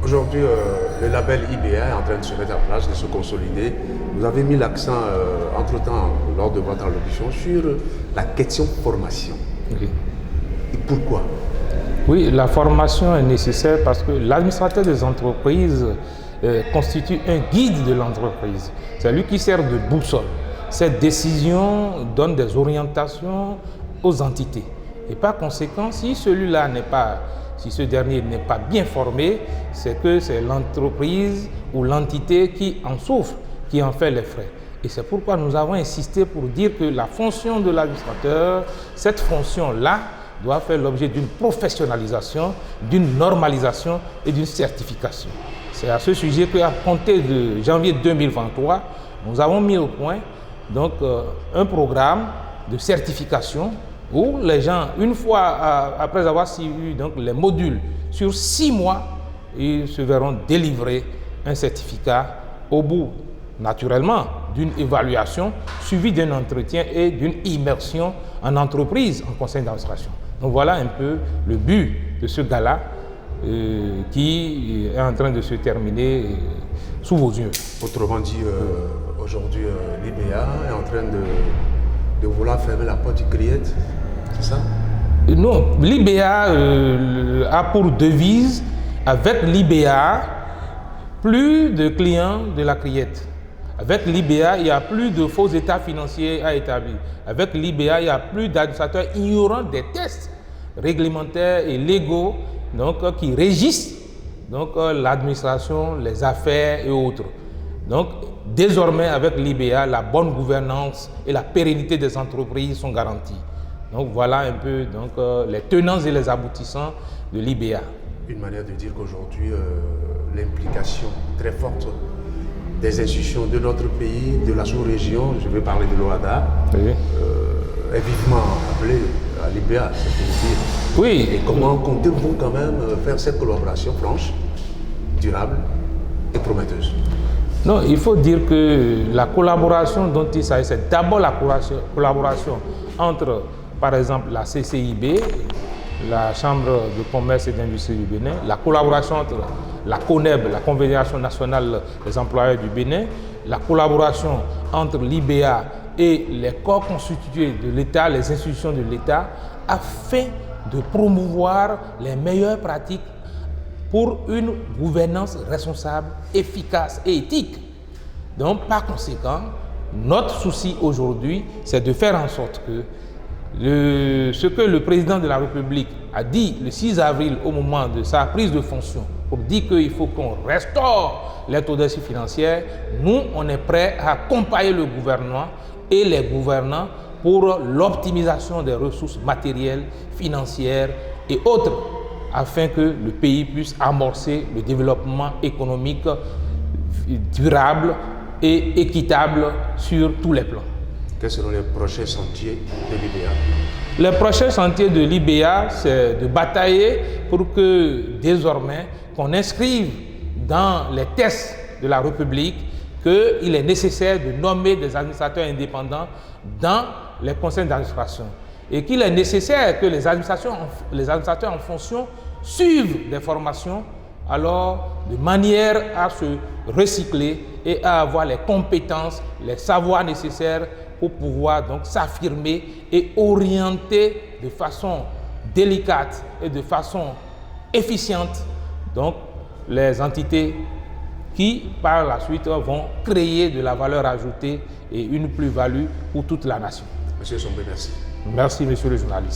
Aujourd'hui, le label IBA est en train de se mettre en place, de se consolider. Vous avez mis l'accent, entre-temps, lors de votre allocution, sur la question formation. Oui. Et pourquoi? Oui, la formation est nécessaire parce que l'administrateur des entreprises constitue un guide de l'entreprise. C'est lui qui sert de boussole. Cette décision donne des orientations aux entités. Et par conséquent, si celui-là n'est pas, si ce dernier n'est pas bien formé, c'est que c'est l'entreprise ou l'entité qui en souffre, qui en fait les frais. Et c'est pourquoi nous avons insisté pour dire que la fonction de l'administrateur, cette fonction-là, doit faire l'objet d'une professionnalisation, d'une normalisation et d'une certification. C'est à ce sujet qu'à compter de janvier 2023, nous avons mis au point donc, un programme de certification où les gens, une fois après avoir suivi donc, les modules sur 6 mois, ils se verront délivrer un certificat au bout, naturellement, d'une évaluation suivie d'un entretien et d'une immersion en entreprise, en conseil d'administration. Donc voilà un peu le but de ce gala qui est en train de se terminer sous vos yeux. Autrement dit, aujourd'hui, l'IBA est en train de vouloir fermer la porte du Criette, c'est ça? Non, l'IBA a pour devise, avec l'IBA, plus de clients de la Criette. Avec l'IBA, il n'y a plus de faux états financiers à établir. Avec l'IBA, il n'y a plus d'administrateurs ignorant des tests réglementaires et légaux donc, qui régissent l'administration, les affaires et autres. Donc, désormais, avec l'IBA, la bonne gouvernance et la pérennité des entreprises sont garanties. Donc, voilà un peu les tenants et les aboutissants de l'IBA. Une manière de dire qu'aujourd'hui, l'implication très forte des institutions de notre pays, de la sous-région, je vais parler de l'OADA, oui. Est vivement appelée à l'IBA, c'est pour dire. Oui. Et comment comptez-vous quand même faire cette collaboration franche, durable et prometteuse? Non, il faut dire que la collaboration dont il s'agit, c'est d'abord la collaboration entre, par exemple, la CCIB, la Chambre de commerce et d'industrie du Bénin, la collaboration entre la CONEB, la Confédération nationale des employeurs du Bénin, la collaboration entre l'IBA et les corps constitués de l'État, les institutions de l'État, afin de promouvoir les meilleures pratiques pour une gouvernance responsable, efficace et éthique. Donc, par conséquent, notre souci aujourd'hui, c'est de faire en sorte que ce que le président de la République a dit le 6 avril au moment de sa prise de fonction pour dire qu'il faut qu'on restaure l'orthodoxie financière, nous, on est prêts à accompagner le gouvernement et les gouvernants pour l'optimisation des ressources matérielles, financières et autres, afin que le pays puisse amorcer le développement économique durable et équitable sur tous les plans. Quels seront les prochains sentiers de l'IBA? Les prochains sentiers de l'IBA, c'est de batailler pour que désormais, qu'on inscrive dans les tests de la République qu'il est nécessaire de nommer des administrateurs indépendants dans les conseils d'administration et qu'il est nécessaire que les administrateurs en fonction suivent des formations alors de manière à se recycler et à avoir les compétences, les savoirs nécessaires pour pouvoir donc s'affirmer et orienter de façon délicate et de façon efficiente donc les entités qui par la suite vont créer de la valeur ajoutée et une plus-value pour toute la nation. Monsieur Sombe, merci. Merci, monsieur le journaliste.